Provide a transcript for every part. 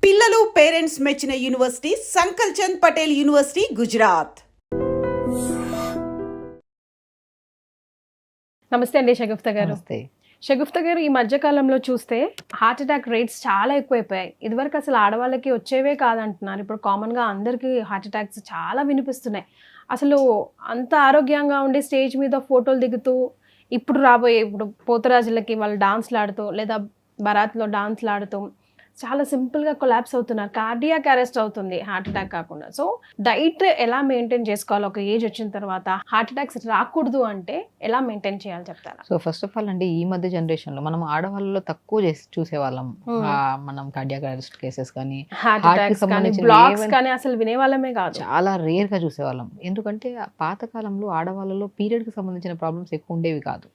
పిల్లలు పేరెంట్స్ మెచ్చిన university సంకల్ Chand Patel university Gujarat. నమస్తే అండి షగుఫ్తా గారు. నమస్తే. షగుఫ్తా గారు, ఈ మధ్య కాలంలో చూస్తే హార్ట్ అటాక్ రేట్స్ చాలా ఎక్కువైపోయాయి. ఇదివరకు అసలు ఆడవాళ్ళకి వచ్చేవే కాదంటున్నారు. ఇప్పుడు కామన్గా అందరికీ హార్ట్ అటాక్స్ చాలా వినిపిస్తున్నాయి. అసలు అంత ఆరోగ్యంగా ఉండే స్టేజ్ మీద ఫోటోలు దిగుతూ ఇప్పుడు పోతురాజులకి వాళ్ళు డాన్స్లు ఆడుతూ లేదా బరాత్లో డాన్స్లు ఆడుతూ చాలా సింపుల్గా కొలాప్స్ అవుతున్నారు. కార్డియాక్ అరెస్ట్ అవుతుంది హార్ట్ అటాక్ కాకుండా. సో డైట్ ఎలా మెయింటైన్ చేసుకోవాలి? ఒక ఏజ్ వచ్చిన తర్వాత హార్ట్ అటాక్స్ రాకూడదు అంటే ఎలా మెయింటైన్ చేయాలి చెప్తారా? సో ఫస్ట్ ఆఫ్ ఆల్ అండి, ఈ మధ్య జనరేషన్ లో మనం ఆడవాళ్ళలో తక్కువ చూసేవాళ్ళం. మనం కార్డియాక్ అరెస్ట్ కేసెస్ కానీ హార్ట్ అటాక్స్ కానీ బ్లాక్స్ కానీ అసలు వినేవాళ్ళమే కాదు, చాలా రేర్ గా చూసేవాళ్ళం. ఎందుకంటే పాతకాలంలో ఆడవాళ్ళలో పీరియడ్ కి సంబంధించిన ప్రాబ్లమ్స్ ఎక్కువ ఉండేవి కాదు.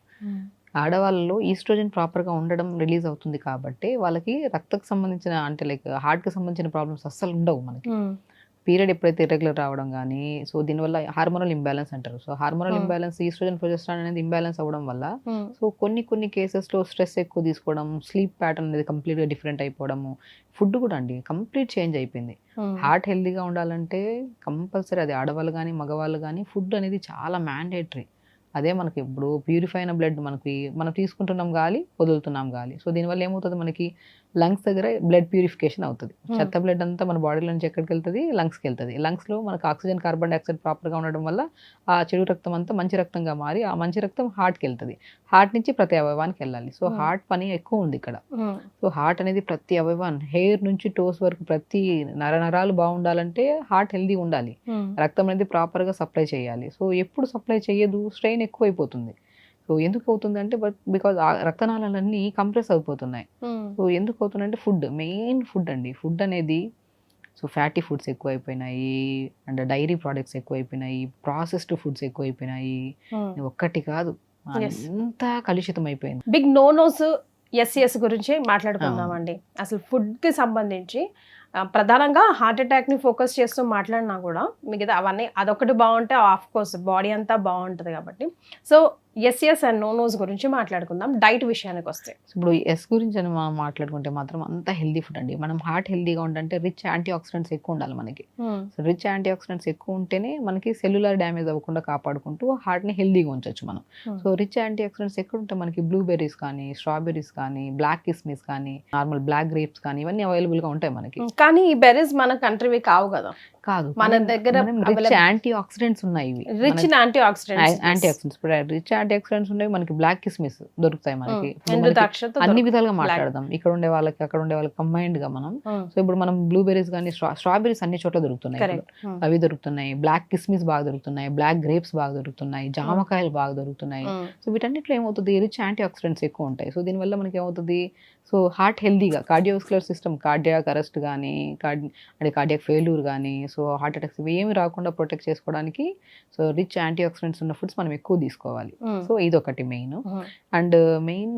ఆడవాళ్ళలో ఈస్ట్రోజన్ ప్రాపర్గా ఉండడం రిలీజ్ అవుతుంది కాబట్టి వాళ్ళకి రక్తకు సంబంధించిన అంటే లైక్ హార్ట్కి సంబంధించిన ప్రాబ్లమ్స్ అస్సలు ఉండవు మనకి. పీరియడ్ ఎప్పుడైతే ఇర్రెగ్యులర్ రావడం కానీ, సో దీనివల్ల హార్మోనల్ ఇంబ్యాలెన్స్ అంటారు. So hormonal imbalance, estrogen progesterone అనేది ఇంబ్యాలెన్స్ అవ్వడం వల్ల సో కొన్ని కేసెస్లో స్ట్రెస్ ఎక్కువ తీసుకోవడం, స్లీప్ ప్యాటర్న్ అనేది కంప్లీట్గా డిఫరెంట్ అయిపోవడము, ఫుడ్ కూడా అండి కంప్లీట్ చేంజ్ అయిపోయింది. హార్ట్ హెల్తీగా ఉండాలంటే కంపల్సరీ అది ఆడవాళ్ళు కానీ మగవాళ్ళు కానీ ఫుడ్ అనేది చాలా మ్యాండేటరీ. అదే మనకి ఇప్పుడు ప్యూరిఫై అయిన బ్లడ్ మనం తీసుకుంటున్నాం గాలి, వదులుతున్నాం గాలి. సో దీనివల్ల ఏమవుతుంది, మనకి లంగ్స్ దగ్గర బ్లడ్ ప్యూరిఫికేషన్ అవుతుంది. చెత్త బ్లడ్ అంతా మన బాడీలో నుంచి ఎక్కడికి వెళ్తుంది, లంగ్స్కి వెళ్తుంది. లంగ్స్లో మనకు ఆక్సిజన్, కార్బన్ డైఆక్సైడ్ ప్రాపర్గా ఉండడం వల్ల ఆ చెడు రక్తం అంతా మంచి రక్తంగా మారి ఆ మంచి రక్తం హార్ట్కి వెళ్తుంది. హార్ట్ నుంచి ప్రతి అవయవానికి వెళ్ళాలి. సో హార్ట్ పని ఎక్కువ ఉంది ఇక్కడ. సో హార్ట్ అనేది ప్రతి అవయవాన్ని, హెయిర్ నుంచి టోస్ వరకు ప్రతి నరాలు బాగుండాలంటే హార్ట్ హెల్దీగా ఉండాలి. రక్తం అనేది ప్రాపర్గా సప్లై చేయాలి. సో ఎప్పుడు సప్లై చేయదు, స్ట్రెయిన్ ఎక్కువైపోతుంది. సో ఎందుకు అవుతుంది అంటే బికాజ్ రక్తనాళాలన్నీ కంప్రెస్ అయిపోతున్నాయి. సో ఎందుకు అవుతుంది అంటే మెయిన్ ఫుడ్ అండి. ఫుడ్ అనేది సో ఫ్యాటీ ఫుడ్స్ ఎక్కువైపోయినాయి, అండ్ డైరీ ప్రోడక్ట్స్ ఎక్కువైపోయినాయి, ప్రాసెస్డ్ ఫుడ్స్ ఎక్కువైపోయినాయి. ఒక్కటి కాదు, అంతా కలుషితం అయిపోయింది. బిగ్ నోస్ ఎస్ గురించి మాట్లాడుకుందామండి. అసలు ఫుడ్కి సంబంధించి ప్రధానంగా హార్ట్ అటాక్ని ఫోకస్ చేస్తూ మాట్లాడినా కూడా మిగతా అవన్నీ అదొకటి బాగుంటే ఆఫ్ కోర్స్ బాడీ అంతా బాగుంటుంది కాబట్టి. సో ఎస్ అండ్ నోస్ గురించి మాట్లాడుకుందాం. డైట్ విషయానికి వస్తే ఇప్పుడు ఎస్ గురించి అని మనం మాట్లాడుకుంటే మాత్రం అంతా హెల్దీ ఫుడ్ అండి. మనం హార్ట్ హెల్దీగా ఉండాలంటే రిచ్ యాంటీ ఆక్సిడెంట్స్ ఎక్కువ ఉండాలి మనకి. సో రిచ్ యాంటీ ఆక్సిడెంట్స్ ఎక్కువ ఉంటేనే మనకి సెల్యులర్ డ్యామేజ్ అవ్వకుండా కాపాడుకుంటూ హార్ట్ని హెల్దీగా ఉంచవచ్చు మనం. సో రిచ్ యాంటీ ఆక్సిడెంట్స్ ఎక్కడ ఉంటే మనకి బ్లూబెర్రీస్ కానీ, స్ట్రాబెర్రీస్ కానీ, బ్లాక్ కిస్మిస్ కానీ, నార్మల్ బ్లాక్ గ్రేప్స్ కానీ ఇవన్నీ అవైలబుల్గా ఉంటాయి మనకి. కానీ ఈ బెర్రీస్ మన కంట్రీవి కావు కదా, కాదు మన దగ్గర రిచ్ యాంటీ ఆక్సిడెంట్స్ ఉన్నాయి. రిచ్ యాంటీ ఆక్సిడెంట్స్ ఇప్పుడు రిచ్ యాంటీ ఆక్సిడెంట్స్ ఉన్నాయి మనకి. బ్లాక్ కిస్మిస్ దొరుకుతాయి మనకి. అన్ని విధాలుగా మాట్లాడదాం. ఇక్కడ ఉండే వాళ్ళకి అక్కడ ఉండే వాళ్ళకి కంబైన్డ్ గా మనం. సో ఇప్పుడు మనం బ్లూబెర్రీస్ కానీ, స్ట్రాబెర్రీస్ అన్ని చోట్ల దొరుకుతున్నాయి. అవి దొరుకుతున్నాయి. బ్లాక్ కిస్మిస్ బాగా దొరుకుతున్నాయి, బ్లాక్ గ్రేప్స్ బాగా దొరుకుతున్నాయి, జామకాయలు బాగా దొరుకుతున్నాయి. సో వీటన్నిటిలో ఏమవుతుంది, రిచ్ యాంటీ ఆక్సిడెంట్స్ ఎక్కువ ఉంటాయి. సో దీనివల్ల మనకి ఏమవుతుంది, సో హార్ట్ హెల్దీగా, కార్డియోవాస్కులర్ సిస్టమ్, కార్డియాక్ అరెస్ట్ కానీ, అంటే కార్డియాక్ ఫెయిల్యూర్ కానీ, సో హార్ట్ అటాక్స్ ఏమి రాకుండా ప్రొటెక్ట్ చేసుకోవడానికి సో రిచ్ యాంటీ ఆక్సిడెంట్స్ ఉన్న ఫుడ్స్ మనం ఎక్కువ తీసుకోవాలి. సో ఇదొకటి main. And main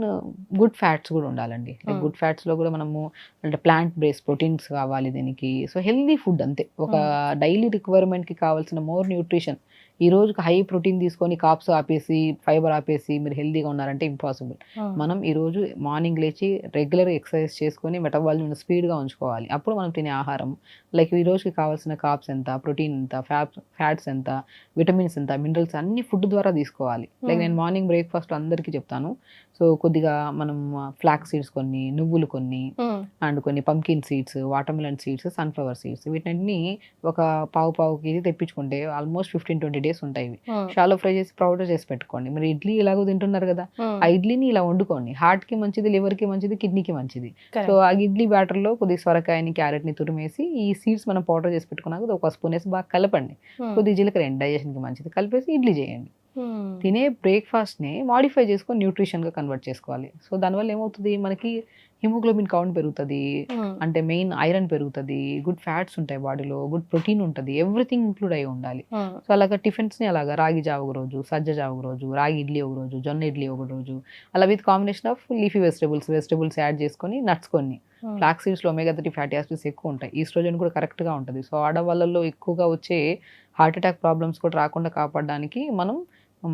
good fats కూడా ఉండాలండి. గుడ్ ఫ్యాట్స్ లో కూడా మనము అంటే ప్లాంట్ బేస్డ్ ప్రోటీన్స్ కావాలి దీనికి. సో హెల్దీ ఫుడ్ అంతే, ఒక డైలీ రిక్వైర్మెంట్ కి కావాల్సిన మోర్ న్యూట్రిషన్. ఈ రోజుకి హై ప్రోటీన్ తీసుకొని కాప్స్ ఆపేసి, ఫైబర్ ఆపేసి మీరు హెల్దీగా ఉన్నారంటే ఇంపాసిబుల్. మనం ఈ రోజు మార్నింగ్ లేచి రెగ్యులర్ ఎక్సర్సైజ్ చేసుకొని మెటబాలిజం స్పీడ్గా ఉంచుకోవాలి. అప్పుడు మనం తినే ఆహారం లైక్ ఈ రోజుకి కావాల్సిన కాప్స్ ఎంత, ప్రోటీన్ ఎంత, ఫ్యాట్స్ ఎంత, విటమిన్స్ ఎంత, మినరల్స్ అన్ని ఫుడ్ ద్వారా తీసుకోవాలి. లైక్ నేను మార్నింగ్ బ్రేక్ఫాస్ట్ అందరికీ చెప్తాను. సో కొద్దిగా మనం ఫ్లాక్ సీడ్స్ కొన్ని, నువ్వులు కొన్ని, అండ్ కొన్ని pumpkin seeds, watermelon seeds, sunflower seeds, వీటిని ఒక పావు కేజీ తెప్పించుకుంటే ఆల్మోస్ట్ 15-20 days ఉంటాయి. షాలో ఫ్రై చేసి పౌడర్ చేసి పెట్టుకోండి. మీరు ఇడ్లీ ఎలాగో తింటున్నారు కదా, ఆ ఇడ్లీని ఇలా వండుకోండి. హార్ట్ కి మంచిది, లివర్ కి మంచిది, కిడ్నీకి మంచిది. సో ఆ ఇడ్లీ బ్యాటర్ లో కొద్ది సొరకాయని, క్యారెట్ ని తురిమేసి ఈ సీడ్స్ మనం పౌడర్ చేసి పెట్టుకున్నాక ఒక స్పూన్ వేసి బాగా కలపండి. కొద్ది జీలకర్ర, డైజెషన్ కి మంచిది, కలిపేసి ఇడ్లీ చేయండి. తినే బ్రేక్ఫాస్ట్ ని మాడిఫై చేసుకొని న్యూట్రిషన్ గా కన్వర్ట్ చేసుకోవాలి. సో దానివల్ల ఏమవుతుంది, మనకి హిమోగ్లోబిన్ కౌంట్ పెరుగుతుంది, అంటే మెయిన్ ఐరన్ పెరుగుతుంది, గుడ్ ఫ్యాట్స్ ఉంటాయి బాడీలో, గుడ్ ప్రోటీన్ ఉంటుంది, ఎవ్రీథింగ్ ఇంక్లూడ్ అయి ఉండాలి. సో అలాగా టిఫిన్స్ ని అలాగా రాగి జావ ఒక రోజు, సజ్జ జావ ఒక రోజు, రాగి ఇడ్లీ ఒక రోజు, జొన్న ఇడ్లీ ఒక రోజు, అలా with combination of leafy vegetables add చేసుకొని, నట్స్ కొన్ని, ఫ్లాక్ సీడ్స్ లో ఒమేగా 3 ఫ్యాటీ యాసిడ్స్ ఎక్కువ ఉంటాయి, ఈస్ట్రోజన్ కూడా కరెక్ట్ గా ఉంటుంది. సో ఆడవాళ్ళలో ఎక్కువగా వచ్చే హార్ట్ అటాక్ ప్రాబ్లమ్స్ కూడా రాకుండా కాపాడడానికి మనం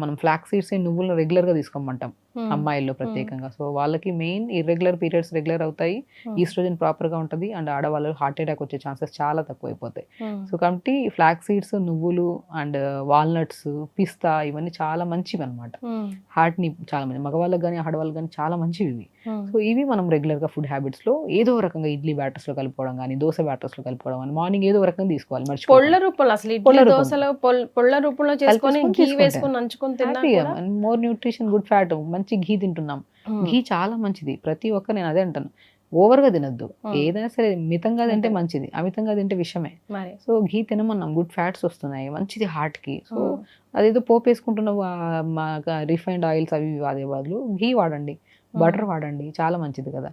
మనం ఫ్లాక్స్ సీడ్స్ నువ్వులను రెగ్యులర్గా తీసుకోమంటాం అమ్మాయిల్లో ప్రత్యేకంగా. సో వాళ్ళకి మెయిన్ ఇర్రెగ్యులర్ పీరియడ్స్ రెగ్యులర్ అవుతాయి, ఈస్ట్రోజన్ ప్రాపర్గా ఉంటుంది, అండ్ ఆడవాళ్ళు హార్ట్ అటాక్ వచ్చే ఛాన్సెస్ చాలా తక్కువ అయిపోతాయి. సో కాబట్టి ఫ్లాక్స్ సీడ్స్, నువ్వులు అండ్ వాల్నట్స్, పిస్తా ఇవన్నీ చాలా మంచివి అనమాట. హార్ట్ని చాలా మంచి మగవాళ్ళకి కానీ ఆడవాళ్ళకి కానీ చాలా మంచివి ఇవి. సో ఇవి మనం రెగ్యులర్గా ఫుడ్ హ్యాబిట్స్లో ఏదో రకంగా ఇడ్లీ బ్యాటర్స్లో కలుపుకోవడం కానీ, దోశ బ్యాటర్స్లో కలుపుకోవడం కానీ, మార్నింగ్ ఏదో రకంగా తీసుకోవాలి. పొళ్ళ రూపంలో అసలు ఇడ్లీ దోశలో పొళ్ళ రూపంలో చేసుకొని ఘీ వేసుకొని నంచుకొని తిన్నా మోర్ న్యూట్రిషన్, గుడ్ ఫ్యాట్, మంచి ఘీ తింటున్నాం. ఘీ చాలా మంచిది. ప్రతి ఒక్క నేను అదే అంటాను, ఓవర్గా తినద్దు. ఏదైనా సరే మితంగా తింటే మంచిది, అమితంగా తింటే విషయమే. సో ఘీ తినమన్నాం, గుడ్ ఫ్యాట్స్ వస్తున్నాయి, మంచిది హార్ట్ కి. సో అదేదో పోపు వేసుకుంటున్న రిఫైన్డ్ ఆయిల్స్ అవి వాడే బదులు ఘీ వాడండి, బటర్ వాడండి, చాలా మంచిది కదా.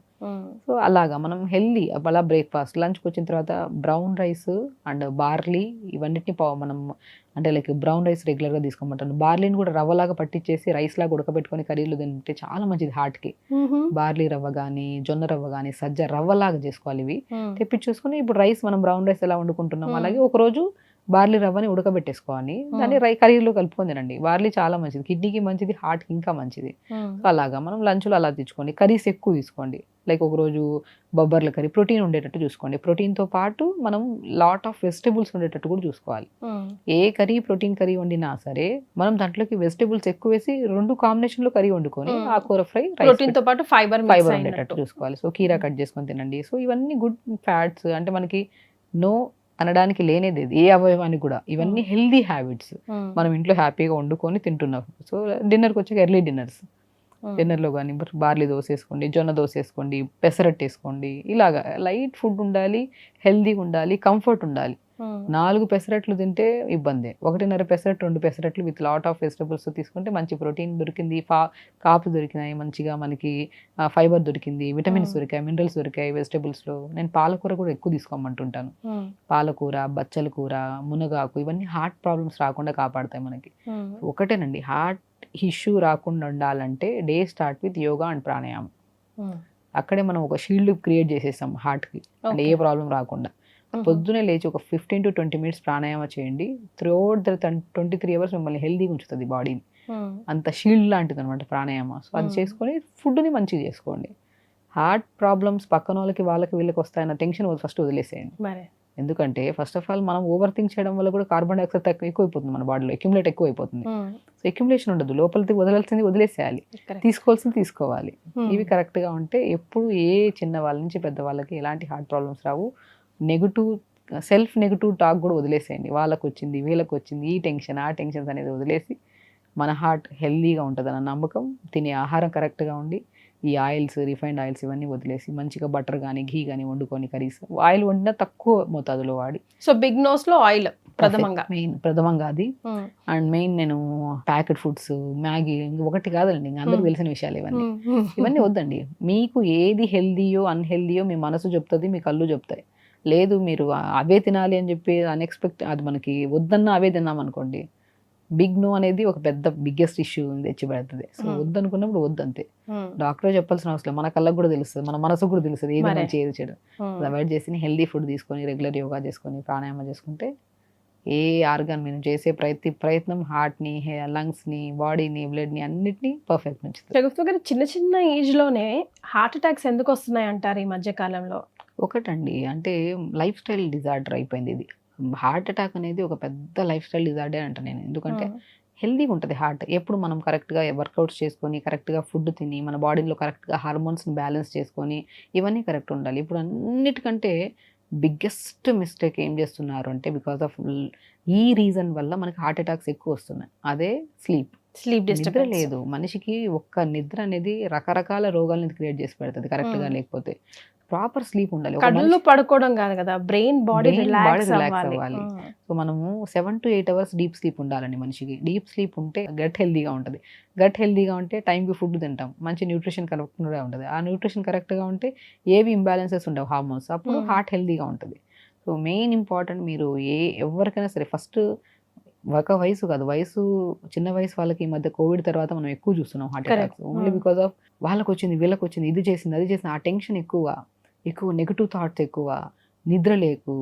సో అలాగా మనం హెల్దీ అలా బ్రేక్ఫాస్ట్, లంచ్కి వచ్చిన తర్వాత బ్రౌన్ రైస్ అండ్ బార్లీ ఇవన్నిటిని మనం అంటే లైక్ బ్రౌన్ రైస్ రెగ్యులర్గా తీసుకోమంటాను. బార్లీని కూడా రవ్వలాగా పట్టించేసి రైస్ లాగా ఉడకబెట్టుకొని కర్రీలు తింటే చాలా మంచిది హార్ట్కి. బార్లీ రవ్వ కానీ, జొన్న రవ్వ కానీ, సజ్జ రవ్వలాగా చేసుకోవాలి. ఇవి తెప్పించేసుకొని ఇప్పుడు రైస్ మనం బ్రౌన్ రైస్ ఎలా వండుకుంటున్నాం అలాగే ఒకరోజు బార్లీ రవ్వని ఉడకబెట్టేసుకోవాలి, దాన్ని కర్రీలో కలుపుకొని తినండి. బార్లీ చాలా మంచిది, కిడ్నీకి మంచిది, హార్ట్కి ఇంకా మంచిది. అలాగా మనం లంచ్లో అలా తెచ్చుకోండి. కర్రీస్ ఎక్కువ తీసుకోండి, లైక్ ఒకరోజు బొబ్బర్ల కర్రీ, ప్రోటీన్ ఉండేటట్టు చూసుకోండి. ప్రోటీన్తో పాటు మనం లాట్ ఆఫ్ వెజిటబుల్స్ ఉండేటట్టు కూడా చూసుకోవాలి. ఏ కర్రీ ప్రోటీన్ కర్రీ వండినా సరే మనం దాంట్లోకి వెజిటబుల్స్ ఎక్కువ వేసి 2 కాంబినేషన్లో కర్రీ వండుకొని ఆకుకూర ఫ్రై, ప్రోటీన్తో పాటు ఫైబర్ ఉండేటట్టు చూసుకోవాలి. సో కీరా కట్ చేసుకొని తినండి. సో ఇవన్నీ గుడ్ ఫ్యాట్స్, అంటే మనకి నో అనడానికి లేనేది ఏ అవయవానికి కూడా. ఇవన్నీ హెల్దీ హ్యాబిట్స్ మనం ఇంట్లో హ్యాపీగా వండుకొని తింటున్నాం. సో డిన్నర్కి వచ్చాక ఎర్లీ డిన్నర్లో కానీ బార్లీ దోశ వేసుకోండి, జొన్న దోశ వేసుకోండి, పెసరట్టు వేసుకోండి. ఇలాగా లైట్ ఫుడ్ ఉండాలి, హెల్దీగా ఉండాలి, కంఫర్ట్ ఉండాలి. 4 పెసరట్లు తింటే ఇబ్బంది, 1.5 పెసరట్టు, 2 పెసరట్లు విత్ లాట్ ఆఫ్ వెజిటబుల్స్ తీసుకుంటే మంచి ప్రోటీన్ దొరికింది, కాపు దొరికినాయి, మంచిగా మనకి ఫైబర్ దొరికింది, విటమిన్స్ దొరికాయి, మినరల్స్ దొరికాయి వెజిటబుల్స్లో. నేను పాలకూర కూడా ఎక్కువ తీసుకోమంటుంటాను. పాలకూర, బచ్చల కూర, మునగాకు ఇవన్నీ హార్ట్ ప్రాబ్లమ్స్ రాకుండా కాపాడతాయి మనకి. ఒకటేనండి, హార్ట్ ఇష్యూ రాకుండా ఉండాలంటే day start with yoga and ప్రాణాయామం. అక్కడే మనం ఒక షీల్డ్ క్రియేట్ చేసేస్తాం హార్ట్కి, అంటే ఏ ప్రాబ్లం రాకుండా. పొద్దునే లేచి ఒక 15 to 20 minutes ప్రాణాయామ చేయండి. త్రూఅవుట్ ద 23 hours మిమ్మల్ని హెల్దీగా ఉంచుతుంది బాడీని. అంత షీల్డ్ లాంటిది అనమాట ప్రాణాయామ. సో అది చేసుకొని ఫుడ్ని మంచిగా చేసుకోండి. హార్ట్ ప్రాబ్లమ్స్ పక్కన వాళ్ళకి వీళ్ళకి వస్తాయన్న టెన్షన్ ఫస్ట్ వదిలేసేయండి. ఎందుకంటే ఫస్ట్ ఆఫ్ ఆల్ మనం ఓవర్ థింక్ చేయడం వల్ల కూడా కార్బన్ డైఆక్సైడ్ ఎక్కువైపోతుంది మన బాడీలో, అక్యుములేట్ ఎక్కువ అయిపోతుంది. సో అక్యుములేషన్ ఉండదు, లోపలికి వదలాల్సింది వదిలేసేయాలి, తీసుకోవాల్సింది తీసుకోవాలి. ఇవి కరెక్ట్గా ఉంటే ఎప్పుడు ఏ చిన్న వాళ్ళ నుంచి పెద్ద వాళ్ళకి ఎలాంటి హార్ట్ ప్రాబ్లమ్స్ రావు. సెల్ఫ్ నెగిటివ్ టాక్ కూడా వదిలేసేయండి. వాళ్ళకు వచ్చింది, వీళ్ళకి వచ్చింది, ఈ టెన్షన్ ఆ టెన్షన్స్ అనేది వదిలేసి మన హార్ట్ హెల్దీగా ఉంటుందన్న నమ్మకం, తినే ఆహారం కరెక్ట్గా ఉండి, ఈ ఆయిల్స్, రిఫైన్డ్ ఆయిల్స్ ఇవన్నీ వదిలేసి మంచిగా బటర్ కానీ, ఘీ కానీ వండుకొని కర్రీస్, ఆయిల్ వండినా తక్కువ మోతాదులో వాడి. సో బిగ్ నోస్ లో ఆయిల్ ప్రథమంగా అది. అండ్ మెయిన్ నేను ప్యాకెట్ ఫుడ్స్, మ్యాగీ ఒకటి కాదండి, అందరికి తెలిసిన విషయాలు ఇవన్నీ వద్దండి. మీకు ఏది హెల్దీయో అన్హెల్దీయో మీ మనసు చెప్తుంది, మీ కళ్ళు చెప్తాయి. లేదు మీరు అవే తినాలి అని చెప్పి అది మనకి వద్దన్నా అవే తిన్నాం అనుకోండి, బిగ్ నో అనేది ఒక పెద్ద బిగ్గెస్ట్ ఇష్యూ తెచ్చి పెడుతుంది. సో వద్దనుకున్నప్పుడు వద్దంతే. డాక్టర్ చెప్పాల్సిన అవసరం, మన కళ్ళకు కూడా తెలుస్తుంది, మన మనసుకు కూడా తెలుస్తుంది ఏది మంచి ఏది చెడు. అవాయిడ్ చేసి హెల్దీ ఫుడ్ తీసుకొని, రెగ్యులర్ యోగా చేసుకొని, ప్రాణాయామం చేసుకుంటే ఏ ఆర్గాన్ మీరు చేసే ప్రయత్నం హార్ట్ని, లంగ్స్ని, బాడీని, బ్లడ్ని అన్నిటినీ పర్ఫెక్ట్ నుంచి. చిన్న ఏజ్ లోనే హార్ట్ అటాక్స్ ఎందుకు వస్తున్నాయి అంటారు ఈ మధ్య కాలంలో? ఒకటండి, అంటే లైఫ్ స్టైల్ డిజార్డర్ అయిపోయింది ఇది. హార్ట్ అటాక్ అనేది ఒక పెద్ద లైఫ్ స్టైల్ డిజార్డర్ అంట నేను. ఎందుకంటే హెల్దీగా ఉంటుంది హార్ట్ ఎప్పుడు మనం కరెక్ట్గా వర్కౌట్స్ చేసుకొని, కరెక్ట్గా ఫుడ్ తిని, మన బాడీలో కరెక్ట్గా హార్మోన్స్ని బ్యాలెన్స్ చేసుకొని ఇవన్నీ కరెక్ట్ ఉండాలి. ఇప్పుడు అన్నిటికంటే బిగ్గెస్ట్ మిస్టేక్ ఏం చేస్తున్నారు అంటే, బికాస్ ఆఫ్ ఈ రీజన్ వల్ల మనకి హార్ట్ అటాక్స్ ఎక్కువ వస్తున్నాయి. అదే స్లీప్ నిద్ర లేదు మనిషికి. ఒక్క నిద్ర అనేది రకరకాల రోగాలను క్రియేట్ చేసి పెడుతుంది కరెక్ట్గా లేకపోతే. ప్రాపర్ స్లీప్ ఉండాలి. కళ్ళు పడుకోవడం కాదు కదా, బ్రెయిన్ బాడీ రిలాక్స్ అవ్వాలి. సో మనము 7 to 8 hours డీప్ స్లీప్ ఉండాలండి మనిషికి. డీప్ స్లీప్ ఉంటే గట్ హెల్దీగా ఉంటుంది. గట్ హెల్దీగా ఉంటే టైంకి ఫుడ్ తింటాం, మంచి న్యూట్రిషన్ కరెక్ట్గా ఉంటుంది. ఆ న్యూట్రిషన్ కరెక్ట్గా ఉంటే ఏవి ఇంబ్యాలెన్సెస్ ఉండవు హార్మోన్స్, అప్పుడు హార్ట్ హెల్దీగా ఉంటుంది. సో మెయిన్ ఇంపార్టెంట్, మీరు ఎవరికైనా సరే ఫస్ట్ ఒక వయసు కాదు, చిన్న వయసు వాళ్ళకి ఈ మధ్య కోవిడ్ తర్వాత మనం ఎక్కువ చూస్తున్నాం heart attacks. Only because of వాళ్ళకి వచ్చింది, వీళ్ళకి వచ్చింది, ఇది చేసింది, అది చేసింది, ఆ టెన్షన్ ఎక్కువ నెగిటివ్ థాట్స్ ఎక్కువ, నిద్ర లేకు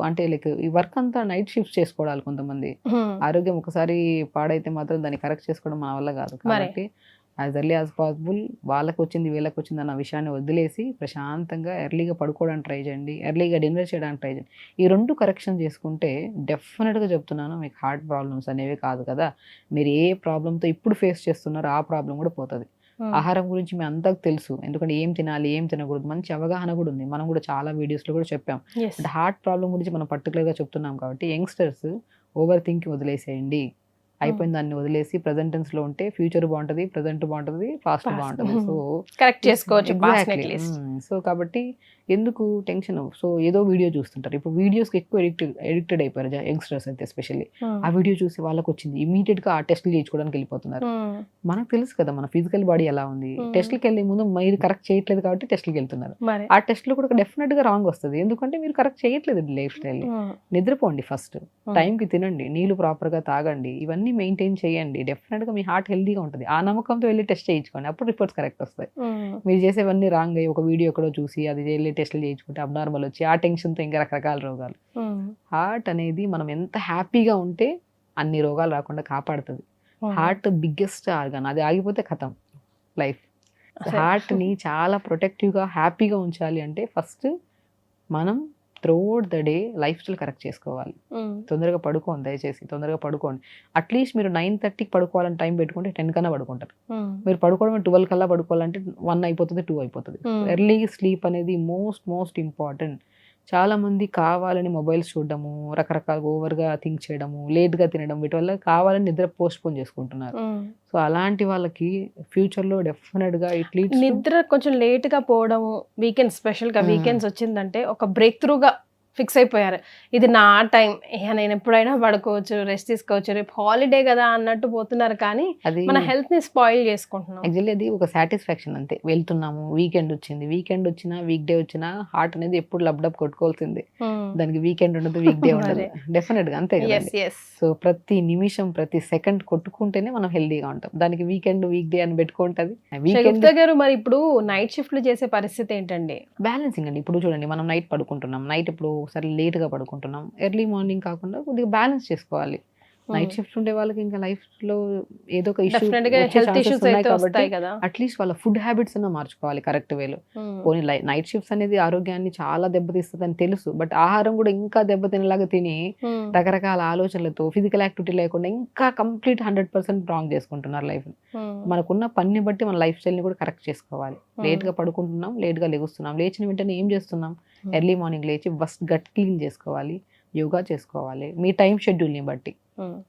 అంటే లైక్ ఈ వర్క్ అంతా నైట్ షిఫ్ట్ చేసుకోవాలి కొంతమంది. ఆరోగ్యం ఒకసారి పాడైతే మాత్రం దాన్ని కరెక్ట్ చేసుకోవడం మన వల్ల కాదు. కాబట్టి యాజ్ ఎర్లీ యాజ్ పాసిబుల్ వాళ్ళకి వచ్చింది వీళ్ళకి వచ్చింది అన్న విషయాన్ని వదిలేసి ప్రశాంతంగా ఎర్లీగా పడుకోవడానికి ట్రై చేయండి, ఎర్లీగా డిన్నర్ చేయడానికి ట్రై చేయండి. ఈ 2 కరెక్షన్ చేసుకుంటే డెఫినెట్గా చెప్తున్నాను మీకు హార్ట్ ప్రాబ్లమ్స్ అనేవి కాదు కదా, మీరు ఏ ప్రాబ్లంతో ఇప్పుడు ఫేస్ చేస్తున్నారో ఆ ప్రాబ్లం కూడా పోతుంది. ఆహారం గురించి మీ అంతకు తెలుసు, ఎందుకంటే ఏం తినాలి ఏం తినకూడదు మంచి అవగాహన కూడా ఉంది. మనం కూడా చాలా వీడియోస్లో కూడా చెప్పాం. అంటే హార్ట్ ప్రాబ్లం గురించి మనం పర్టికులర్గా చెప్తున్నాం కాబట్టి యంగ్స్టర్స్ ఓవర్ థింక్ వదిలేసేయండి. అయిపోయిన దాన్ని వదిలేసి ప్రజెంట్ టెన్స్ లో ఉంటే ఫ్యూచర్ బాగుంటుంది, ప్రజెంట్ బాగుంటుంది, ఫాస్ట్ బాగుంటుంది. సో కరెక్ట్ చేసుకోవచ్చు. సో కాబట్టి ఎందుకు టెన్షన్? సో ఏదో వీడియో చూస్తుంటారు. ఇప్పుడు వీడియోస్కి ఎక్కువ ఎడిక్టెడ్ అయిపోయారు యంగ్స్టర్స్ అయితే ఎస్పెషల్లీ. ఆ వీడియో చూసి వాళ్ళకి వచ్చింది ఇమీడియట్ గా ఆ టెస్ట్లు చేయించుకోవడానికి వెళ్ళిపోతున్నారు. మనకు తెలుసు కదా మన ఫిజికల్ బాడీ ఎలా ఉంది. టెస్ట్లకి వెళ్ళే ముందు మీరు కరెక్ట్ చేయట్లేదు కాబట్టి టెస్ట్లకి వెళ్తున్నారు. ఆ టెస్ట్లు కూడా డెఫినెట్ గా రాంగ్ వస్తుంది, ఎందుకంటే మీరు కరెక్ట్ చేయట్లేదు లైఫ్ స్టైల్. నిద్రపోండి, ఫస్ట్ టైంకి తినండి, నీళ్లు ప్రాపర్ గా తాగండి, ఇవన్నీ మెయింటైన్ చేయండి. డెఫినెట్ గా మీ హార్ట్ హెల్దీగా ఉంటుంది. ఆ నమ్మకంతో వెళ్ళి టెస్ట్ చేయించుకోండి, అప్పుడు రిపోర్ట్స్ కరెక్ట్ వస్తాయి. మీరు చేసేవన్నీ రాంగ్ అయ్యి ఒక వీడియో ఎక్కడో చూసి అది వెళ్ళి టెస్ట్లు చేయించుకుంటే అబ్నార్మల్ వచ్చి ఆ టెన్షన్తో ఇంకా రకరకాల రోగాలు. హార్ట్ అనేది మనం ఎంత హ్యాపీగా ఉంటే అన్ని రోగాలు రాకుండా కాపాడుతుంది. హార్ట్ బిగ్గెస్ట్ ఆర్గాన్, అది ఆగిపోతే ఖతం లైఫ్. హార్ట్ ని చాలా ప్రొటెక్టివ్గా హ్యాపీగా ఉంచాలి అంటే ఫస్ట్ మనం throughout the day life style correct చేసుకోవాలి. తొందరగా పడుకోండి, దయచేసి తొందరగా పడుకోండి. అట్లీస్ట్ మీరు 9:30కి పడుకోవాలని టైం పెట్టుకుంటే 10 కన్నా పడుకుంటారు. మీరు పడుకోవడం 12 కల్లా పడుకోవాలంటే 1 అయిపోతుంది, 2 అయిపోతుంది. ఎర్లీ స్లీప్ అనేది మోస్ట్ ఇంపార్టెంట్. చాలా మంది కావాలని మొబైల్స్ చూడడము, రకరకాల ఓవర్గా థింక్ చేయడము, లేట్గా తినడం, వీటి వల్ల కావాలని నిద్ర పోస్ట్పోన్ చేసుకుంటున్నారు. సో అలాంటి వాళ్ళకి ఫ్యూచర్లో డెఫినెట్గా నిద్ర కొంచెం లేట్గా పోవడము, వీకెండ్ స్పెషల్గా వీకెండ్స్ వచ్చిందంటే ఒక బ్రేక్ త్రూగా ఫిక్స్ అయిపోయారు. ఇది నా టైం, నేను ఎప్పుడైనా పడుకోవచ్చు, రెస్ట్ తీసుకోవచ్చు, రేపు హాలిడే కదా అన్నట్టు పోతున్నారు. కానీ అది మన హెల్త్ ని స్పాయిల్ చేసుకుంటున్నాం. యాక్చువల్లీ అది ఒక సాటిస్ఫాక్షన్ అంతే. వెళ్తున్నాము, వీకెండ్ వచ్చింది, వీకెండ్ వచ్చినా వీక్ డే వచ్చినా హార్ట్ అనేది ఎప్పుడు లబ్డప్ కొట్టుకోవాల్సిందే. దానికి వీకెండ్ ఉండదు, వీక్ డే ఉండదు, డెఫినెట్ గా అంతే కదా. సో ప్రతి నిమిషం ప్రతి సెకండ్ కొట్టుకుంటేనే మనం హెల్దీగా ఉంటాం. దానికి వీకెండ్ వీక్ డే అని పెట్టుకుంటది. వీకెండ్ గారు మరి ఇప్పుడు నైట్ షిఫ్ట్లు చేసే పరిస్థితి ఏంటండి? బ్యాలెన్సింగ్ అండి. ఇప్పుడు చూడండి మనం నైట్ పడుకుంటున్నాం, నైట్ ఇప్పుడు ఒకసారి లేట్గా పడుకుంటున్నాం, ఎర్లీ మార్నింగ్ కాకుండా కొద్దిగా బ్యాలెన్స్ చేసుకోవాలి. నైట్ షిఫ్ట్ ఉండే వాళ్ళకి ఇంకా లైఫ్ లో ఏదో ఒక ఇష్యూ కాబట్టి అట్లీస్ట్ వాళ్ళ ఫుడ్ హ్యాబిట్స్ అన్న మార్చుకోవాలి కరెక్ట్ వేలో. పోనీ నైట్ షిఫ్ట్స్ అనేది ఆరోగ్యాన్ని చాలా దెబ్బతీస్తుంది అని తెలుసు, బట్ ఆహారం కూడా ఇంకా దెబ్బతినేలాగా తిని రకరకాల ఆలోచనలతో ఫిజికల్ యాక్టివిటీ లేకుండా ఇంకా కంప్లీట్ 100% రాంగ్ చేసుకుంటున్నారు లైఫ్. మనకున్న పనిని బట్టి మన లైఫ్ స్టైల్ ని కూడా కరెక్ట్ చేసుకోవాలి. లేట్ గా పడుకుంటున్నాం, లేట్ గా లెగుస్తున్నాం, లేచిన వెంటనే ఏం చేస్తున్నాం? ఎర్లీ మార్నింగ్ లేచి ఫస్ట్ గట్ క్లీన్ చేసుకోవాలి, యోగా చేసుకోవాలి. మీ టైం షెడ్యూల్ని బట్టి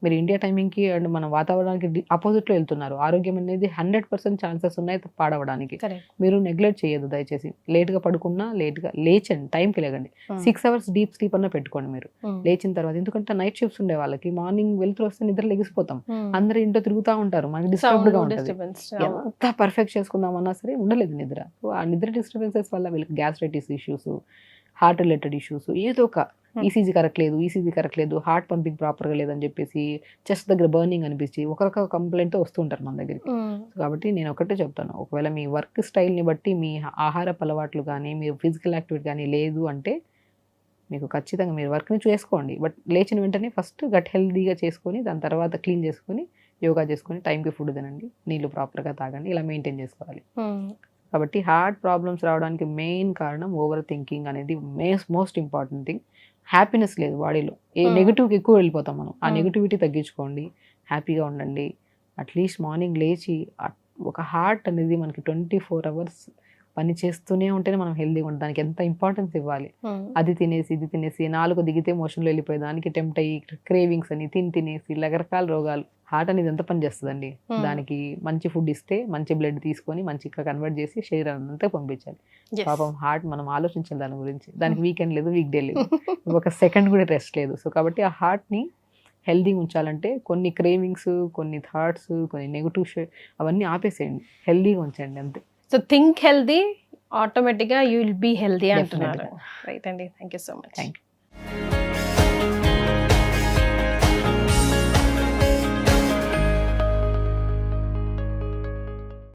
మీరు ఇండియా టైమింగ్కి అండ్ మన వాతావరణానికి ఆపోజిట్లో వెళ్తున్నారు. ఆరోగ్యం అనేది 100% ఛాన్సెస్ ఉన్నాయి పాడవడానికి. మీరు నెగ్లెక్ట్ చేయదు దయచేసి. లేట్గా పడుకున్నా లేట్గా లేచండి, టైంకి లేగండి. 6 hours డీప్ స్లీప్ అన్న పెట్టుకోండి మీరు లేచిన తర్వాత. ఎందుకంటే నైట్ షిఫ్ట్స్ ఉండే వాళ్ళకి మార్నింగ్ వెళ్తూ వస్తే నిద్ర లెగిసిపోతాం, అందరూ ఇంట్లో తిరుగుతూ ఉంటారు, మనకి డిస్టర్బ్డ్గా ఉంటుంది. ఎంత పర్ఫెక్ట్ చేసుకుందామన్నా సరే ఉండలేదు నిద్ర. సో ఆ నిద్ర డిస్టర్బెన్సెస్ వల్ల వీళ్ళకి gastritis issues, heart related issues, ఏదో ఒక ఈసీజీ కరెక్ట్ లేదు, హార్ట్ పంపింగ్ ప్రాపర్గా లేదని చెప్పేసి చెస్ట్ దగ్గర బర్నింగ్ అనిపించి ఒకరొక కంప్లైంట్తో వస్తుంటారు మన దగ్గరికి. కాబట్టి నేను ఒకటే చెప్తాను, ఒకవేళ మీ వర్క్ స్టైల్ని బట్టి మీ ఆహారపు అలవాట్లు కానీ మీరు ఫిజికల్ యాక్టివిటీ కానీ లేదు అంటే మీకు ఖచ్చితంగా మీరు వర్క్ని చేసుకోండి. బట్ లేచిన వెంటనే ఫస్ట్ గట్ హెల్దీగా చేసుకొని దాని తర్వాత క్లీన్ చేసుకొని యోగా చేసుకొని టైంకి ఫుడ్ తినండి, నీళ్ళు ప్రాపర్గా తాగండి, ఇలా మెయింటైన్ చేసుకోవాలి. కాబట్టి హార్ట్ ప్రాబ్లమ్స్ రావడానికి మెయిన్ కారణం ఓవర్ థింకింగ్ అనేది మోస్ట్ ఇంపార్టెంట్ థింగ్. హ్యాపీనెస్ లేదు బాడీలో, ఏ నెగిటివ్కి ఎక్కువ వెళ్ళిపోతాం మనం. ఆ నెగిటివిటీ తగ్గించుకోండి, హ్యాపీగా ఉండండి. అట్లీస్ట్ మార్నింగ్ లేచి ఒక హార్ట్ అనేది మనకి 24 hours పని చేస్తూనే ఉంటేనే మనం హెల్దీగా ఉంటాం. దానికి ఎంత ఇంపార్టెన్స్ ఇవ్వాలి. అది తినేసి ఇది తినేసి 4 దిగితే మోషన్లో వెళ్ళిపోయి దానికి టెంప్ట్ అయ్యి క్రేవింగ్స్ అని తినేసి రకరకాల రోగాలు. హార్ట్ అనేది ఎంత పని చేస్తుందండి. దానికి మంచి ఫుడ్ ఇస్తే మంచి బ్లడ్ తీసుకొని మంచిగా కన్వర్ట్ చేసి శరీరాన్ని అంతా పంపించాలి. పాపం హార్ట్ మనం ఆలోచించాలి దాని గురించి. దానికి వీకెండ్ లేదు, వీక్ డే లేదు, ఒక సెకండ్ కూడా రెస్ట్ లేదు. సో కాబట్టి ఆ హార్ట్ని హెల్దీగా ఉంచాలంటే కొన్ని క్రేవింగ్స్, కొన్ని థాట్స్, కొన్ని నెగిటివ్స్ అవన్నీ ఆపేసేయండి, హెల్దీగా ఉంచండి అంతే. సో థింక్ హెల్దీ, ఆటోమేటిక్గా యూ విల్ బీ హెల్దీ అంటున్నారు. రైట్ అండి, thank you so much. Thank you.